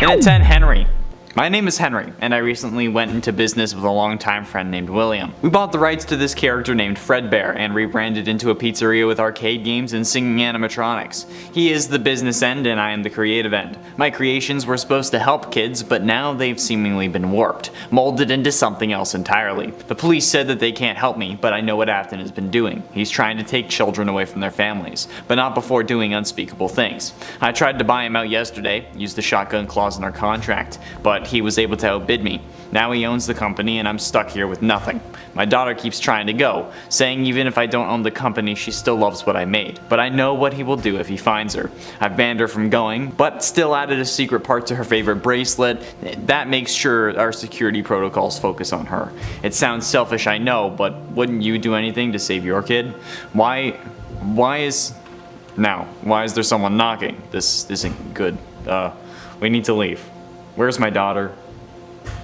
And at 10, Henry. My name is Henry, and I recently went into business with a longtime friend named William. We bought the rights to this character named Fredbear and rebranded into a pizzeria with arcade games and singing animatronics. He is the business end and I am the creative end. My creations were supposed to help kids, but now they've seemingly been warped, molded into something else entirely. The police said that they can't help me, but I know what Afton has been doing. He's trying to take children away from their families, but not before doing unspeakable things. I tried to buy him out yesterday, used the shotgun clause in our contract, but he was able to outbid me. Now he owns the company and I'm stuck here with nothing. My daughter keeps trying to go, saying even if I don't own the company, she still loves what I made. But I know what he will do if he finds her. I've banned her from going, but still added a secret part to her favorite bracelet. That makes sure our security protocols focus on her. It sounds selfish, I know, but wouldn't you do anything to save your kid? Why is there someone knocking? This isn't good. We need to leave. Where's my daughter?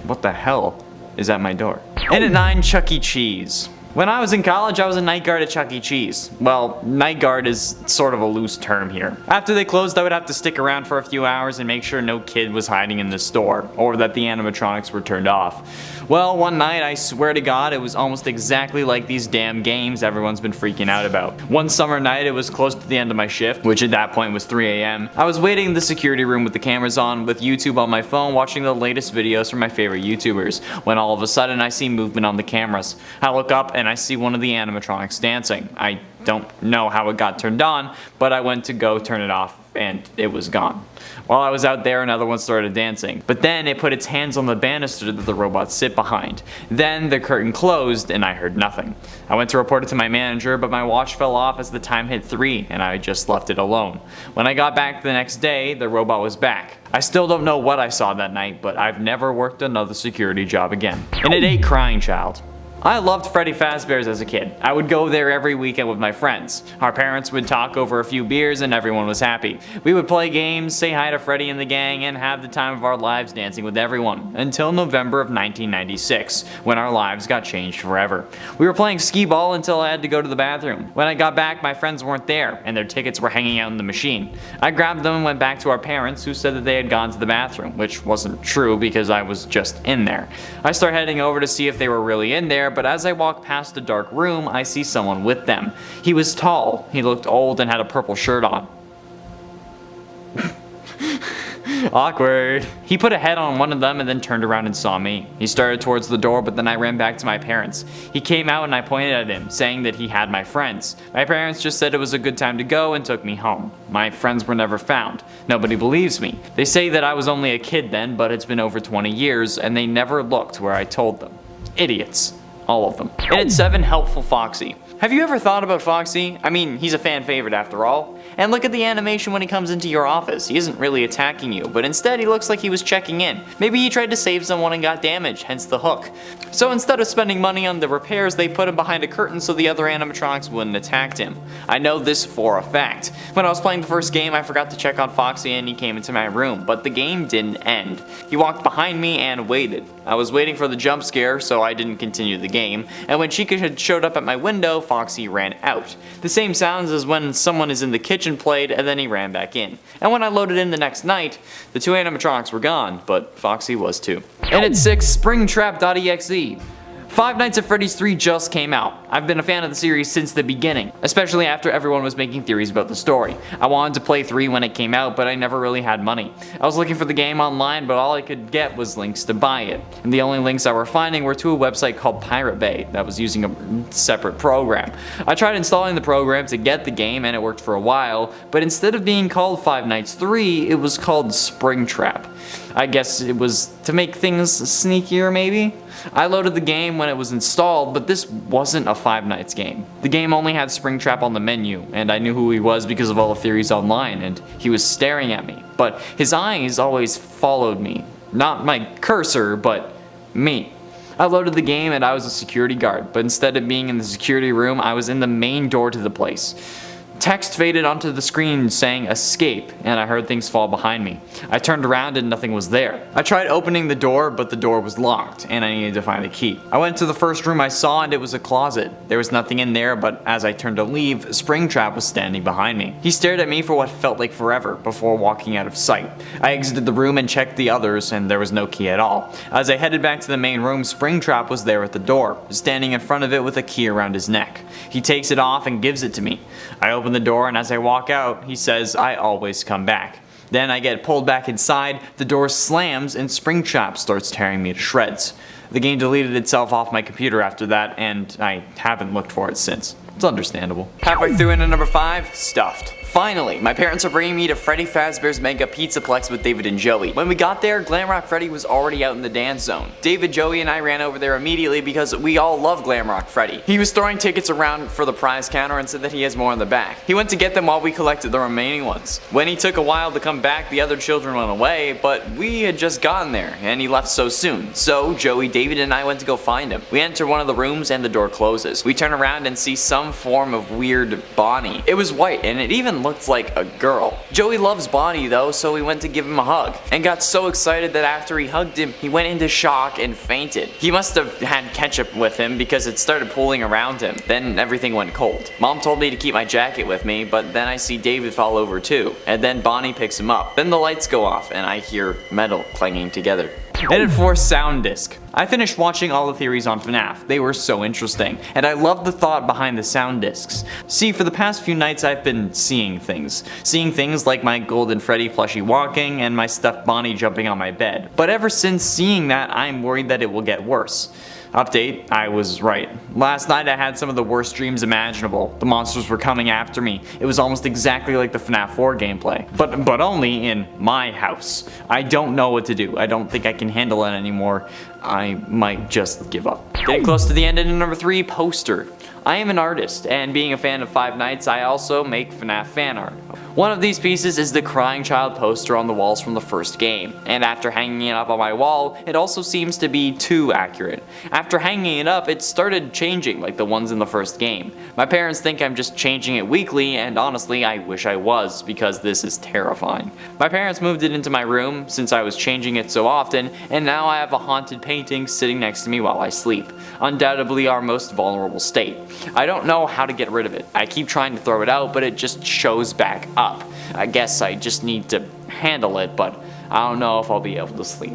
What the hell is at my door? And at 9, Chuck E. Cheese. When I was in college, I was a night guard at Chuck E. Cheese. Well, night guard is sort of a loose term here. After they closed, I would have to stick around for a few hours and make sure no kid was hiding in the store, or that the animatronics were turned off. Well, one night, I swear to God, it was almost exactly like these damn games everyone's been freaking out about. One summer night, it was close to the end of my shift, which at that point was 3 a.m. I was waiting in the security room with the cameras on, with YouTube on my phone, watching the latest videos from my favorite YouTubers, when all of a sudden I see movement on the cameras. I look up and I see one of the animatronics dancing. I don't know how it got turned on, but I went to go turn it off and it was gone. While I was out there, another one started dancing, but then it put its hands on the banister that the robots sit behind. Then the curtain closed and I heard nothing. I went to report it to my manager, but my watch fell off as the time hit 3 and I just left it alone. When I got back the next day, the robot was back. I still don't know what I saw that night, but I've never worked another security job again. And it ate Crying Child. I loved Freddy Fazbear's as a kid. I would go there every weekend with my friends. Our parents would talk over a few beers and everyone was happy. We would play games, say hi to Freddy and the gang, and have the time of our lives dancing with everyone. Until November of 1996, when our lives got changed forever. We were playing skee-ball until I had to go to the bathroom. When I got back, my friends weren't there, and their tickets were hanging out in the machine. I grabbed them and went back to our parents, who said that they had gone to the bathroom, which wasn't true because I was just in there. I start heading over to see if they were really in there, but as I walk past the dark room, I see someone with them. He was tall, he looked old and had a purple shirt on. Awkward. He put a head on one of them and then turned around and saw me. He started towards the door, but then I ran back to my parents. He came out and I pointed at him, saying that he had my friends. My parents just said it was a good time to go and took me home. My friends were never found. Nobody believes me. They say that I was only a kid then, but it's been over 20 years and they never looked where I told them. Idiots. All of them. And at 7, Helpful Foxy. Have you ever thought about Foxy? I mean, he's a fan favorite after all. And look at the animation when he comes into your office. He isn't really attacking you, but instead he looks like he was checking in. Maybe he tried to save someone and got damaged, hence the hook. So instead of spending money on the repairs, they put him behind a curtain so the other animatronics wouldn't attack him. I know this for a fact. When I was playing the first game, I forgot to check on Foxy and he came into my room, but the game didn't end. He walked behind me and waited. I was waiting for the jump scare, so I didn't continue the game, and when Chica had showed up at my window, Foxy ran out. The same sounds as when someone is in the kitchen played, and then he ran back in. And when I loaded in the next night, the 2 animatronics were gone, but Foxy was too. And at 6, Springtrap.exe. Five Nights at Freddy's 3 just came out. I've been a fan of the series since the beginning, especially after everyone was making theories about the story. I wanted to play 3 when it came out, but I never really had money. I was looking for the game online, but all I could get was links to buy it. And the only links I were finding were to a website called Pirate Bay that was using a separate program. I tried installing the program to get the game and it worked for a while, but instead of being called Five Nights 3, it was called Springtrap. I guess it was to make things sneakier maybe? I loaded the game when it was installed, but this wasn't a Five Nights game. The game only had Springtrap on the menu, and I knew who he was because of all the theories online, and he was staring at me. But his eyes always followed me. Not my cursor, but me. I loaded the game and I was a security guard, but instead of being in the security room, I was in the main door to the place. Text faded onto the screen saying escape, and I heard things fall behind me. I turned around and nothing was there. I tried opening the door, but the door was locked, and I needed to find the key. I went to the first room I saw, and it was a closet. There was nothing in there, but as I turned to leave, Springtrap was standing behind me. He stared at me for what felt like forever before walking out of sight. I exited the room and checked the others, and there was no key at all. As I headed back to the main room, Springtrap was there at the door, standing in front of it with a key around his neck. He takes it off and gives it to me. I open the door, and as I walk out, he says, "I always come back." Then I get pulled back inside, the door slams, and Springtrap starts tearing me to shreds. The game deleted itself off my computer after that, and I haven't looked for it since. It's understandable. Halfway through into number 5, Stuffed. Finally, my parents are bringing me to Freddy Fazbear's Mega Pizzaplex with David and Joey. When we got there, Glamrock Freddy was already out in the dance zone. David, Joey, and I ran over there immediately because we all love Glamrock Freddy. He was throwing tickets around for the prize counter and said that he has more in the back. He went to get them while we collected the remaining ones. When he took a while to come back, the other children went away, but we had just gotten there, and he left so soon. So, Joey, David, and I went to go find him. We enter one of the rooms and the door closes. We turn around and see some form of weird Bonnie. It was white, and it even looked like a girl. Joey loves Bonnie though, so we went to give him a hug, and got so excited that after he hugged him, he went into shock and fainted. He must have had ketchup with him because it started pooling around him. Then everything went cold. Mom told me to keep my jacket with me, but then I see David fall over too, and then Bonnie picks him up. Then the lights go off, and I hear metal clanging together. And at 4, Sound Disc. I finished watching all the theories on FNAF. They were so interesting, and I loved the thought behind the sound discs. See, for the past few nights I've been seeing things. Seeing things like my Golden Freddy plushie walking and my stuffed Bonnie jumping on my bed. But ever since seeing that, I'm worried that it will get worse. Update, I was right. Last night I had some of the worst dreams imaginable. The monsters were coming after me. It was almost exactly like the FNAF 4 gameplay. But only in my house. I don't know what to do. I don't think I can handle it anymore. I might just give up. Getting close to the end into number 3, Poster. I am an artist, and being a fan of Five Nights, I also make FNAF fan art. One of these pieces is the crying child poster on the walls from the first game, and after hanging it up on my wall, it also seems to be too accurate. After hanging it up, it started changing like the ones in the first game. My parents think I'm just changing it weekly, and honestly, I wish I was, because this is terrifying. My parents moved it into my room since I was changing it so often, and now I have a haunted painting sitting next to me while I sleep. Undoubtedly our most vulnerable state. I don't know how to get rid of it. I keep trying to throw it out, but it just shows back up. I guess I just need to handle it, but I don't know if I'll be able to sleep.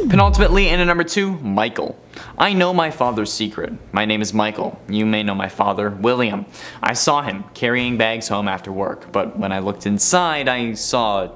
Penultimately, in number 2, Michael. I know my father's secret. My name is Michael. You may know my father, William. I saw him carrying bags home after work, but when I looked inside, I saw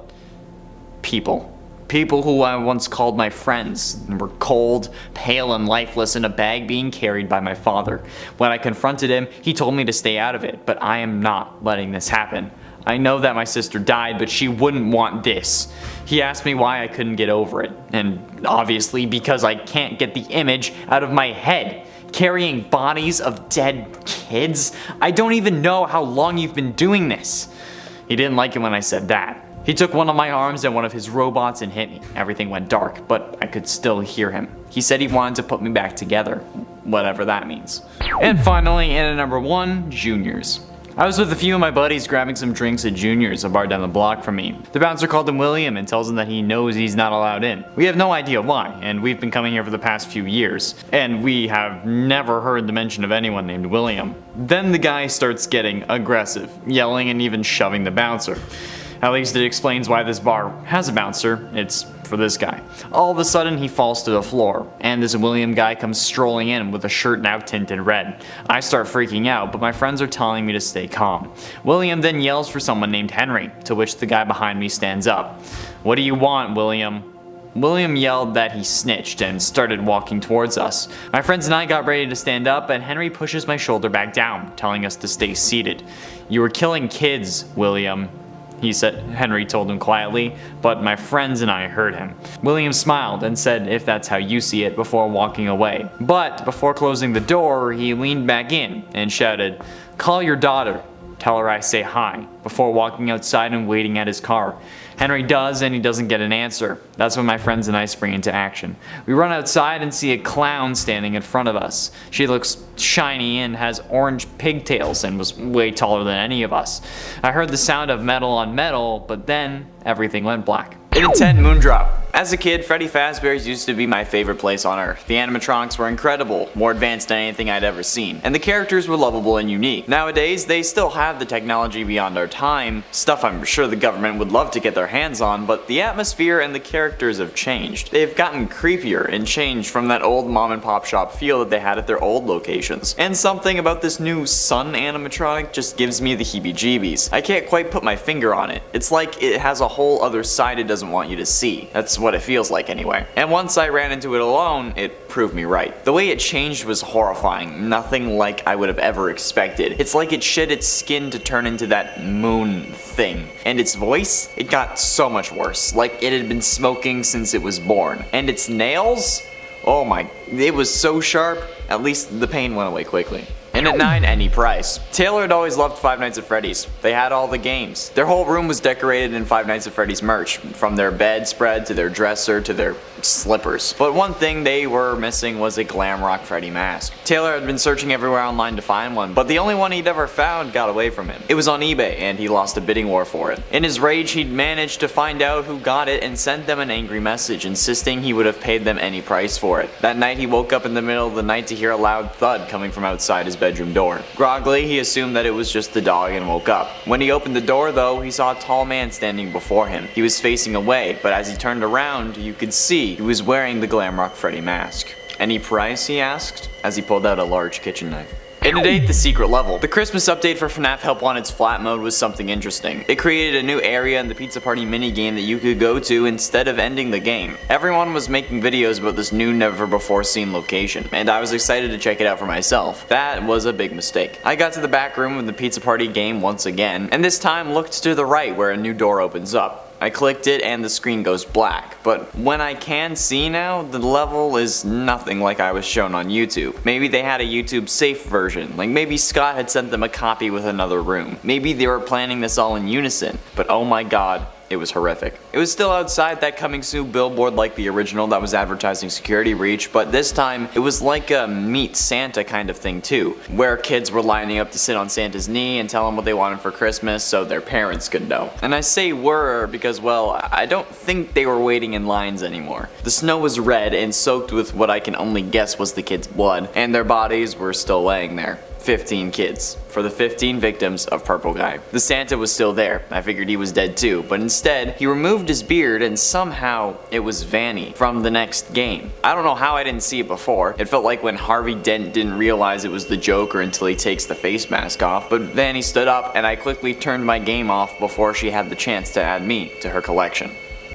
people. People who I once called my friends were cold, pale, and lifeless in a bag being carried by my father. When I confronted him, he told me to stay out of it, but I am not letting this happen. I know that my sister died, but she wouldn't want this. He asked me why I couldn't get over it, and obviously because I can't get the image out of my head. Carrying bodies of dead kids? I don't even know how long you've been doing this. He didn't like it when I said that. He took one of my arms and one of his robots and hit me. Everything went dark, but I could still hear him. He said he wanted to put me back together, whatever that means. And finally, in at number 1, Juniors. I was with a few of my buddies grabbing some drinks at Juniors, a bar down the block from me. The bouncer called him William and tells him that he knows he's not allowed in. We have no idea why, and we've been coming here for the past few years, and we have never heard the mention of anyone named William. Then the guy starts getting aggressive, yelling and even shoving the bouncer. At least it explains why this bar has a bouncer. It's for this guy. All of a sudden he falls to the floor, and this William guy comes strolling in with a shirt now tinted red. I start freaking out, but my friends are telling me to stay calm. William then yells for someone named Henry, to which the guy behind me stands up. "What do you want, William?" William yelled that he snitched and started walking towards us. My friends and I got ready to stand up, and Henry pushes my shoulder back down, telling us to stay seated. "You were killing kids, William," he said. Henry told him quietly, but my friends and I heard him. William smiled and said if that's how you see it before walking away. But before closing the door, he leaned back in and shouted, "Call your daughter. Tell her I say hi," before walking outside and waiting at his car. Henry does, and he doesn't get an answer. That's when my friends and I spring into action. We run outside and see a clown standing in front of us. She looks shiny and has orange pigtails and was way taller than any of us. I heard the sound of metal on metal, but then everything went black. 8 out of 10 Moondrop. As a kid, Freddy Fazbear's used to be my favorite place on Earth. The animatronics were incredible, more advanced than anything I'd ever seen, and the characters were lovable and unique. Nowadays, they still have the technology beyond our time, stuff I'm sure the government would love to get their hands on, but the atmosphere and the characters have changed. They've gotten creepier and changed from that old mom and pop shop feel that they had at their old locations. And something about this new sun animatronic just gives me the heebie-jeebies. I can't quite put my finger on it. It's like it has a whole other side it doesn't want you to see. That's what it feels like anyway. And once I ran into it alone, it proved me right. The way it changed was horrifying, nothing like I would have ever expected. It's like it shed its skin to turn into that moon thing. And its voice, it got so much worse, like it had been smoking since it was born. And its nails? Oh my, it was so sharp, at least the pain went away quickly. And at 9, any price. Taylor had always loved Five Nights at Freddy's. They had all the games. Their whole room was decorated in Five Nights at Freddy's merch, from their bedspread to their dresser to their slippers. But one thing they were missing was a glam rock Freddy mask. Taylor had been searching everywhere online to find one, but the only one he'd ever found got away from him. It was on eBay, and he lost a bidding war for it. In his rage, he'd managed to find out who got it and sent them an angry message, insisting he would have paid them any price for it. That night, he woke up in the middle of the night to hear a loud thud coming from outside his bedroom door. Groggily, he assumed that it was just the dog and woke up. When he opened the door though, he saw a tall man standing before him. He was facing away, but as he turned around, you could see he was wearing the glam rock Freddy mask. Any price? He asked, as he pulled out a large kitchen knife. In at 8, the secret level. The Christmas update for FNAF Help Wanted's flat mode was something interesting. It created a new area in the Pizza Party minigame that you could go to instead of ending the game. Everyone was making videos about this new never before seen location, and I was excited to check it out for myself. That was a big mistake. I got to the back room of the Pizza Party game once again, and this time looked to the right where a new door opens up. I clicked it and the screen goes black, but when I can see now, the level is nothing like I was shown on YouTube. Maybe they had a YouTube safe version, like maybe Scott had sent them a copy with another room. Maybe they were planning this all in unison, but oh my god, it was horrific. It was still outside that coming soon billboard like the original that was advertising security breach, but this time it was like a meet Santa kind of thing too, where kids were lining up to sit on Santa's knee and tell him what they wanted for Christmas so their parents could know. And I say were because, well, I don't think they were waiting in lines anymore. The snow was red and soaked with what I can only guess was the kids' blood, and their bodies were still laying there. 15 kids, for the 15 victims of Purple Guy. The Santa was still there. I figured he was dead too, but instead, he removed his beard and somehow it was Vanny from the next game. I don't know how I didn't see it before. It felt like when Harvey Dent didn't realize it was the Joker until he takes the face mask off, but Vanny stood up and I quickly turned my game off before she had the chance to add me to her collection.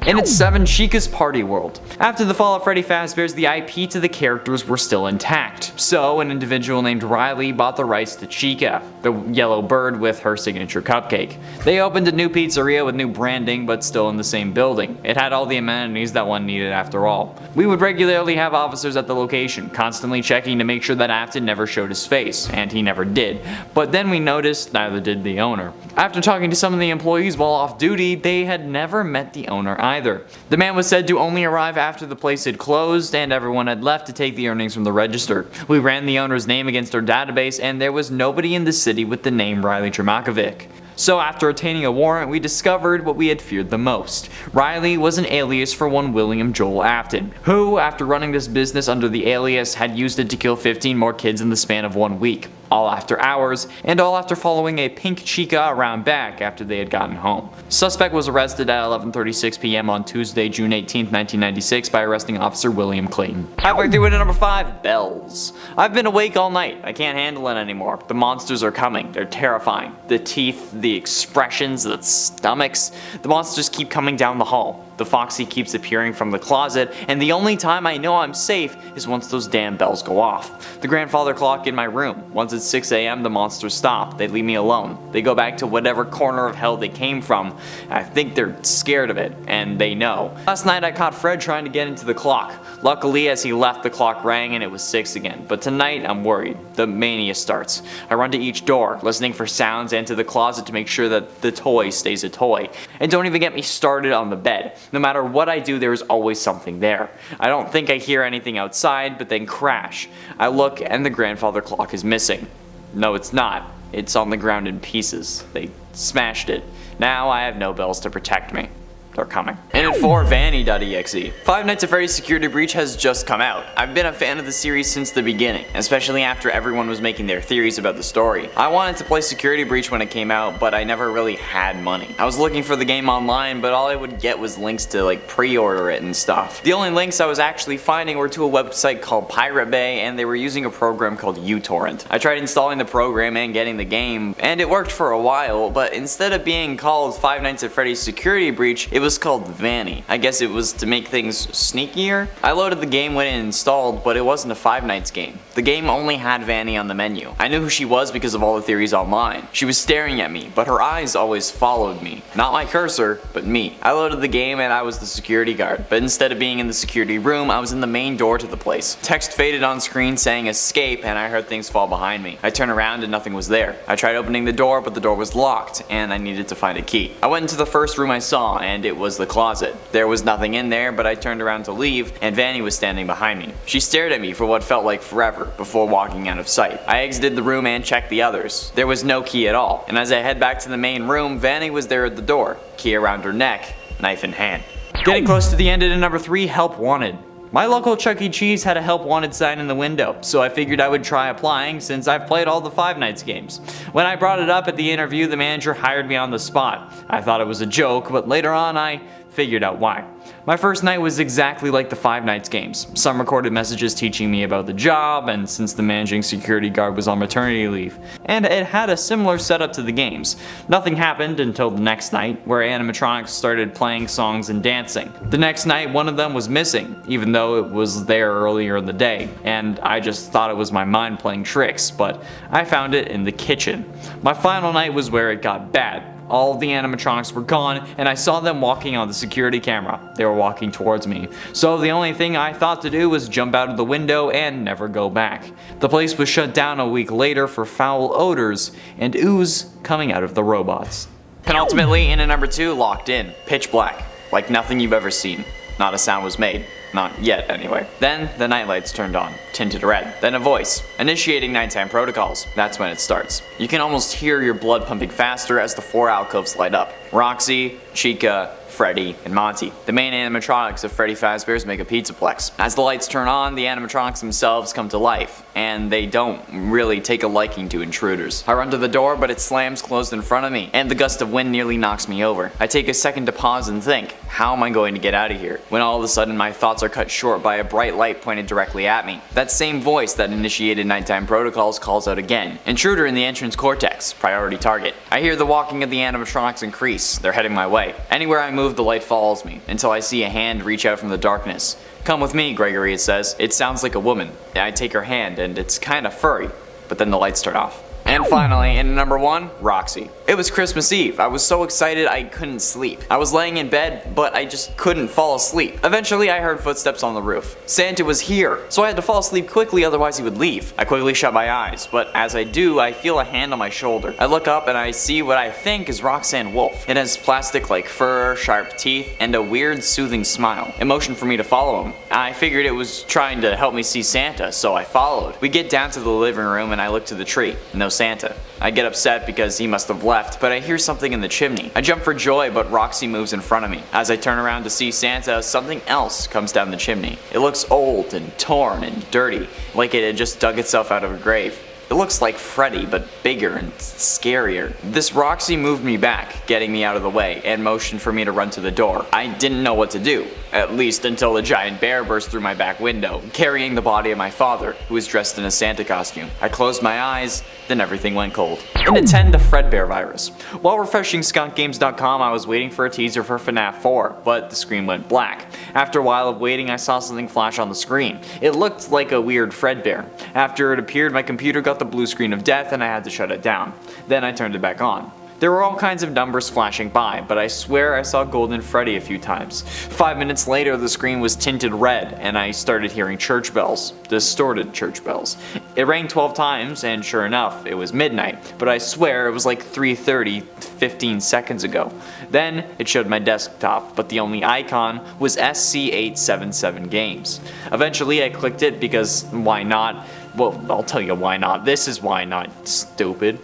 In its 7, Chica's Party World. After the fall of Freddy Fazbear's, the IP to the characters were still intact. So, an individual named Riley bought the rights to Chica, the yellow bird with her signature cupcake. They opened a new pizzeria with new branding, but still in the same building. It had all the amenities that one needed after all. We would regularly have officers at the location, constantly checking to make sure that Afton never showed his face, and he never did. But then we noticed neither did the owner. After talking to some of the employees while off duty, they had never met the owner either. The man was said to only arrive after the place had closed and everyone had left to take the earnings from the register. We ran the owner's name against our database and there was nobody in the city with the name Riley Tremakovic. So after obtaining a warrant, we discovered what we had feared the most. Riley was an alias for one William Joel Afton, who, after running this business under the alias, had used it to kill 15 more kids in the span of 1 week. All after hours, and all after following a pink chica around back after they had gotten home. Suspect was arrested at 11:36 p.m. on Tuesday, June 18, 1996 by arresting Officer William Clayton. Halfway through into number 5, bells. I've been awake all night. I can't handle it anymore. The monsters are coming. They're terrifying. The teeth, the expressions, the stomachs. The monsters keep coming down the hall. The Foxy keeps appearing from the closet, and the only time I know I'm safe is once those damn bells go off. The grandfather clock in my room. Once it's 6 a.m. the monsters stop. They leave me alone. They go back to whatever corner of hell they came from. I think they're scared of it, and they know. Last night I caught Fred trying to get into the clock. Luckily, as he left, the clock rang and it was 6 again. But tonight I'm worried. The mania starts. I run to each door, listening for sounds, and to the closet to make sure that the toy stays a toy. And don't even get me started on the bed. No matter what I do, there is always something there. I don't think I hear anything outside, but then crash. I look and the grandfather clock is missing. No, it's not. It's on the ground in pieces. They smashed it. Now I have no bells to protect me. They're coming. And at 4, Vanny.exe. Five Nights at Freddy's Security Breach has just come out. I've been a fan of the series since the beginning, especially after everyone was making their theories about the story. I wanted to play Security Breach when it came out, but I never really had money. I was looking for the game online, but all I would get was links to like pre-order it and stuff. The only links I was actually finding were to a website called Pirate Bay, and they were using a program called uTorrent. I tried installing the program and getting the game, and it worked for a while, but instead of being called Five Nights at Freddy's Security Breach, it was called Vanny. I guess it was to make things sneakier. I loaded the game when it installed, but it wasn't a Five Nights game. The game only had Vanny on the menu. I knew who she was because of all the theories online. She was staring at me, but her eyes always followed me. Not my cursor, but me. I loaded the game and I was the security guard, but instead of being in the security room, I was in the main door to the place. Text faded on screen saying escape, and I heard things fall behind me. I turned around and nothing was there. I tried opening the door, but the door was locked, and I needed to find a key. I went into the first room I saw, and it was the closet. There was nothing in there, but I turned around to leave, and Vanny was standing behind me. She stared at me for what felt like forever before walking out of sight. I exited the room and checked the others. There was no key at all, and as I head back to the main room, Vanny was there at the door, key around her neck, knife in hand. Getting close to the end of number 3, Help Wanted. My local Chuck E. Cheese had a help wanted sign in the window, so I figured I would try applying since I've played all the Five Nights games. When I brought it up at the interview, the manager hired me on the spot. I thought it was a joke, but later on I figured out why. My first night was exactly like the Five Nights games. Some recorded messages teaching me about the job, and since the managing security guard was on maternity leave. And it had a similar setup to the games. Nothing happened until the next night, where animatronics started playing songs and dancing. The next night, one of them was missing, even though it was there earlier in the day, and I just thought it was my mind playing tricks, but I found it in the kitchen. My final night was where it got bad. All of the animatronics were gone, and I saw them walking on the security camera. They were walking towards me. So the only thing I thought to do was jump out of the window and never go back. The place was shut down a week later for foul odors and ooze coming out of the robots. Penultimately, in number 2, Locked In. Pitch black. Like nothing you've ever seen. Not a sound was made. Not yet, anyway. Then, the nightlights turned on, tinted red. Then a voice, initiating nighttime protocols. That's when it starts. You can almost hear your blood pumping faster as the 4 alcoves light up. Roxy, Chica, Freddy, and Monty. The main animatronics of Freddy Fazbear's make a pizzaplex. As the lights turn on, the animatronics themselves come to life, and they don't really take a liking to intruders. I run to the door, but it slams closed in front of me, and the gust of wind nearly knocks me over. I take a second to pause and think, how am I going to get out of here? When all of a sudden my thoughts are cut short by a bright light pointed directly at me. That same voice that initiated nighttime protocols calls out again. Intruder in the entrance cortex, priority target. I hear the walking of the animatronics increase. They're heading my way. Anywhere I move, the light follows me, until I see a hand reach out from the darkness. Come with me, Gregory, it says. It sounds like a woman. I take her hand, and it's kinda furry, but then the lights turn off. And finally, in number 1, Roxy. It was Christmas Eve. I was so excited I couldn't sleep. I was laying in bed, but I just couldn't fall asleep. Eventually, I heard footsteps on the roof. Santa was here, so I had to fall asleep quickly, otherwise he would leave. I quickly shut my eyes, but as I do, I feel a hand on my shoulder. I look up and I see what I think is Roxanne Wolf. It has plastic like fur, sharp teeth, and a weird soothing smile. It motioned for me to follow him. I figured it was trying to help me see Santa, so I followed. We get down to the living room and I look to the tree. No Santa. I get upset because he must have left, but I hear something in the chimney. I jump for joy, but Roxy moves in front of me. As I turn around to see Santa, something else comes down the chimney. It looks old and torn and dirty, like it had just dug itself out of a grave. It looks like Freddy, but bigger and scarier. This Roxy moved me back, getting me out of the way, and motioned for me to run to the door. I didn't know what to do, at least until the giant bear burst through my back window, carrying the body of my father, who was dressed in a Santa costume. I closed my eyes, then everything went cold. In 10, the Fredbear virus. While refreshing skunkgames.com, I was waiting for a teaser for FNAF 4, but the screen went black. After a while of waiting, I saw something flash on the screen. It looked like a weird Fredbear. After it appeared, my computer got the blue screen of death and I had to shut it down. Then I turned it back on. There were all kinds of numbers flashing by, but I swear I saw Golden Freddy a few times. 5 minutes later, the screen was tinted red, and I started hearing church bells. Distorted church bells. It rang 12 times, and sure enough, it was midnight, but I swear it was like 3:30, 15 seconds ago. Then, it showed my desktop, but the only icon was SC877 Games. Eventually, I clicked it because why not? Well, I'll tell you why not. This is why not, stupid.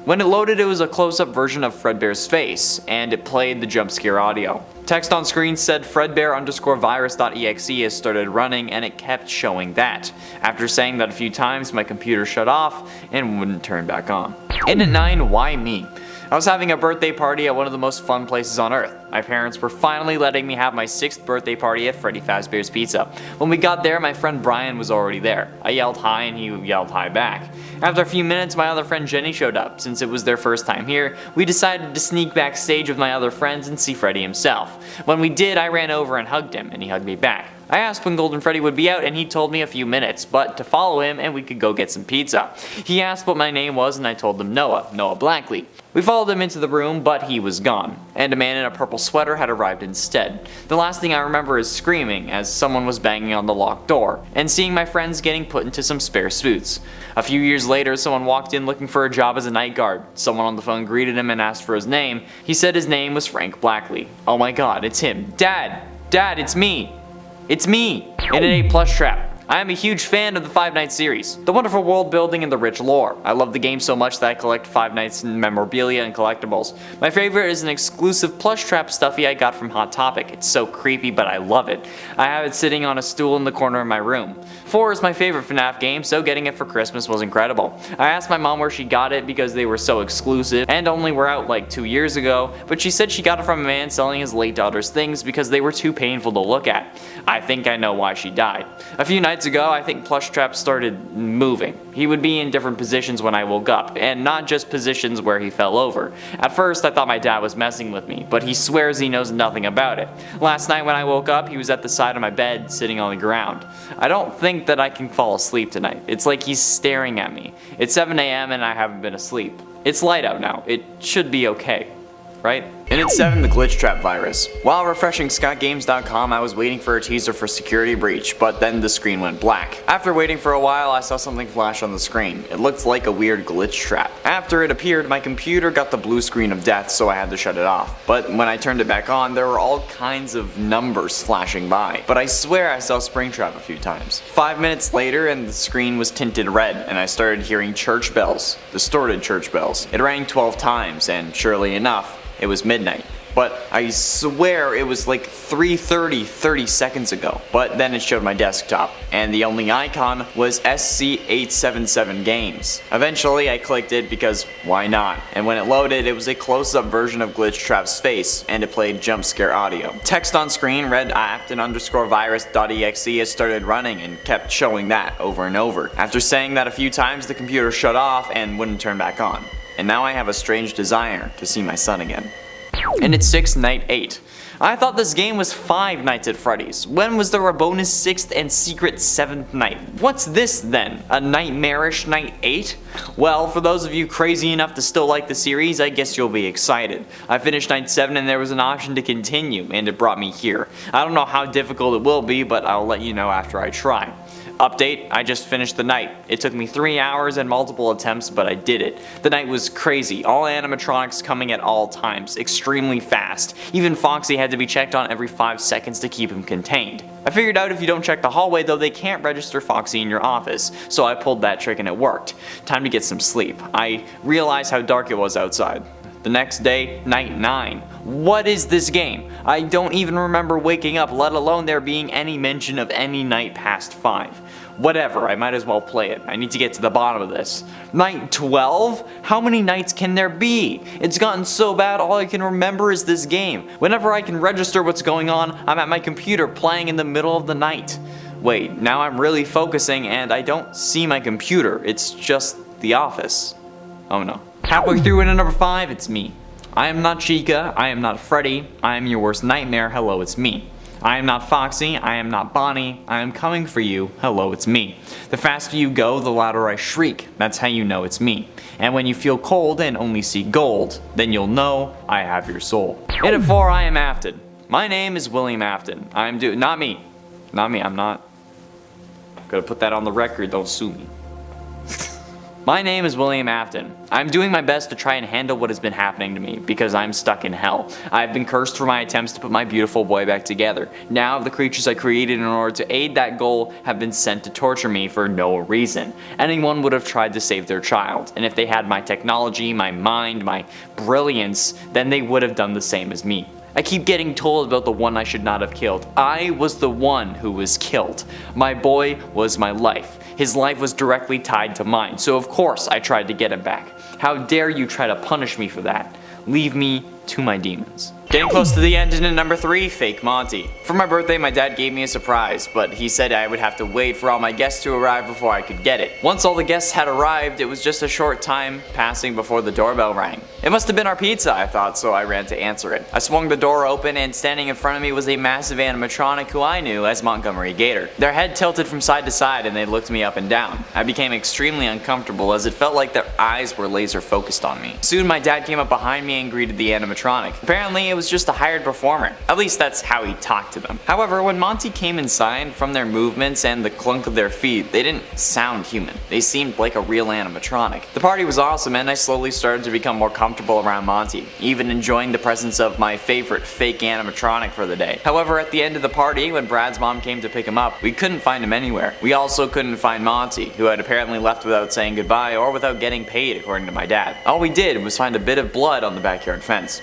When it loaded, it was a close-up version of Fredbear's face, and it played the jump scare audio. Text on screen said fredbear_virus.exe has started running, and it kept showing that. After saying that a few times, my computer shut off and wouldn't turn back on. In at 9, why me? I was having a birthday party at one of the most fun places on earth. My parents were finally letting me have my 6th birthday party at Freddy Fazbear's Pizza. When we got there, my friend Brian was already there. I yelled hi and he yelled hi back. After a few minutes, my other friend Jenny showed up. Since it was their first time here, we decided to sneak backstage with my other friends and see Freddy himself. When we did, I ran over and hugged him, and he hugged me back. I asked when Golden Freddy would be out, and he told me a few minutes, but to follow him and we could go get some pizza. He asked what my name was, and I told him Noah Blackley. We followed him into the room, but he was gone, and a man in a purple sweater had arrived instead. The last thing I remember is screaming as someone was banging on the locked door, and seeing my friends getting put into some spare suits. A few years later, someone walked in looking for a job as a night guard. Someone on the phone greeted him and asked for his name. He said his name was Frank Blackley. Oh my god, it's him. Dad, it's me. It's me! In an 8 plush trap. I am a huge fan of the Five Nights series, the wonderful world building and the rich lore. I love the game so much that I collect Five Nights memorabilia and collectibles. My favorite is an exclusive plush trap stuffy I got from Hot Topic. It's so creepy, but I love it. I have it sitting on a stool in the corner of my room. 4 is my favorite FNAF game, so getting it for Christmas was incredible. I asked my mom where she got it because they were so exclusive and only were out like 2 years ago, but she said she got it from a man selling his late daughter's things because they were too painful to look at. I think I know why she died. A few nights ago, I think Plush Trap started moving. He would be in different positions when I woke up, and not just positions where he fell over. At first, I thought my dad was messing with me, but he swears he knows nothing about it. Last night when I woke up, he was at the side of my bed, sitting on the ground. I don't think that I can fall asleep tonight. It's like he's staring at me. It's 7 AM and I haven't been asleep. It's light out now. It should be okay, right? And it's 7, the glitch trap virus. While refreshing scottgames.com, I was waiting for a teaser for Security Breach, but then the screen went black. After waiting for a while, I saw something flash on the screen. It looked like a weird glitch trap. After it appeared, my computer got the blue screen of death, so I had to shut it off. But when I turned it back on, there were all kinds of numbers flashing by. But I swear I saw Springtrap a few times. 5 minutes later, and the screen was tinted red, and I started hearing church bells. Distorted church bells. It rang 12 times, and surely enough, it was midnight. But I swear it was like 3:30, 30 seconds ago. But then it showed my desktop, and the only icon was SC877 Games. Eventually I clicked it because why not? And when it loaded, it was a close-up version of Glitch Trap's face, and it played jump scare audio. Text on screen read afton_virus.exe has started running and kept showing that over and over. After saying that a few times, the computer shut off and wouldn't turn back on. And now I have a strange desire to see my son again. And it's 6, Night 8. I thought this game was 5 Nights at Freddy's. When was there a bonus 6th and secret 7th night? What's this then? A nightmarish Night 8? Well, for those of you crazy enough to still like the series, I guess you'll be excited. I finished Night 7 and there was an option to continue, and it brought me here. I don't know how difficult it will be, but I'll let you know after I try. Update, I just finished the night. It took me 3 hours and multiple attempts, but I did it. The night was crazy, all animatronics coming at all times, extremely fast. Even Foxy had to be checked on every 5 seconds to keep him contained. I figured out if you don't check the hallway though, they can't register Foxy in your office, so I pulled that trick and it worked. Time to get some sleep. I realized how dark it was outside. The next day, night 9. What is this game? I don't even remember waking up, let alone there being any mention of any night past 5. Whatever, I might as well play it. I need to get to the bottom of this. Night 12? How many nights can there be? It's gotten so bad all I can remember is this game. Whenever I can register what's going on, I'm at my computer playing in the middle of the night. Wait, now I'm really focusing and I don't see my computer. It's just the office. Oh no. Halfway through into number 5, it's me. I am not Chica, I am not Freddy, I am your worst nightmare, hello, it's me. I am not Foxy, I am not Bonnie, I am coming for you, hello, it's me. The faster you go, the louder I shriek, that's how you know it's me. And when you feel cold and only see gold, then you'll know I have your soul. In at 4, I am Afton. My name is William Afton. Not me, I'm not. Gotta put that on the record, don't sue me. My name is William Afton. I'm doing my best to try and handle what has been happening to me because I'm stuck in hell. I've been cursed for my attempts to put my beautiful boy back together. Now the creatures I created in order to aid that goal have been sent to torture me for no reason. Anyone would have tried to save their child, and if they had my technology, my mind, my brilliance, then they would have done the same as me. I keep getting told about the one I should not have killed. I was the one who was killed. My boy was my life. His life was directly tied to mine, so of course I tried to get him back. How dare you try to punish me for that? Leave me to my demons. Getting close to the end, and at number 3, Fake Monty. For my birthday, my dad gave me a surprise, but he said I would have to wait for all my guests to arrive before I could get it. Once all the guests had arrived, it was just a short time passing before the doorbell rang. It must have been our pizza, I thought, so I ran to answer it. I swung the door open, and standing in front of me was a massive animatronic who I knew as Montgomery Gator. Their head tilted from side to side, and they looked me up and down. I became extremely uncomfortable as it felt like their eyes were laser focused on me. Soon my dad came up behind me and greeted the animatronic. Apparently it was just a hired performer. At least that's how he talked to them. However, when Monty came inside, from their movements and the clunk of their feet, they didn't sound human. They seemed like a real animatronic. The party was awesome and I slowly started to become more comfortable around Monty, even enjoying the presence of my favorite fake animatronic for the day. However, at the end of the party, when Brad's mom came to pick him up, we couldn't find him anywhere. We also couldn't find Monty, who had apparently left without saying goodbye or without getting paid, according to my dad. All we did was find a bit of blood on the backyard fence.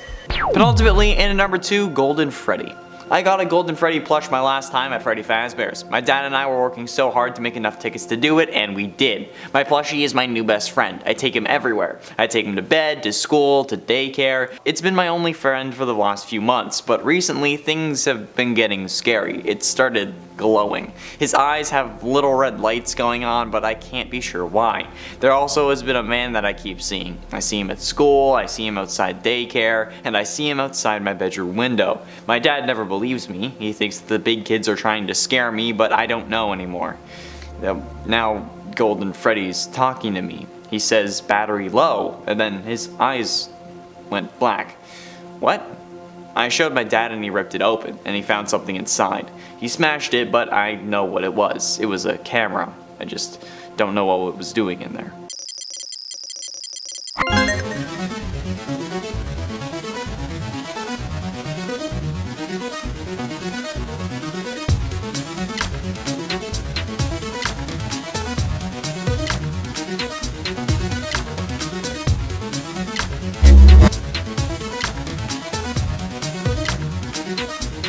Penultimately, in at number 2, Golden Freddy. I got a Golden Freddy plush my last time at Freddy Fazbear's. My dad and I were working so hard to make enough tickets to do it, and we did. My plushie is my new best friend. I take him everywhere. I take him to bed, to school, to daycare. It's been my only friend for the last few months, but recently things have been getting scary. It started glowing. His eyes have little red lights going on, but I can't be sure why. There also has been a man that I keep seeing. I see him at school, I see him outside daycare, and I see him outside my bedroom window. My dad never believes me. He thinks that the big kids are trying to scare me, but I don't know anymore. Now Golden Freddy's talking to me. He says battery low, and then his eyes went black. What? I showed my dad and he ripped it open, and he found something inside. He smashed it, but I know what it was. It was a camera. I just don't know what it was doing in there.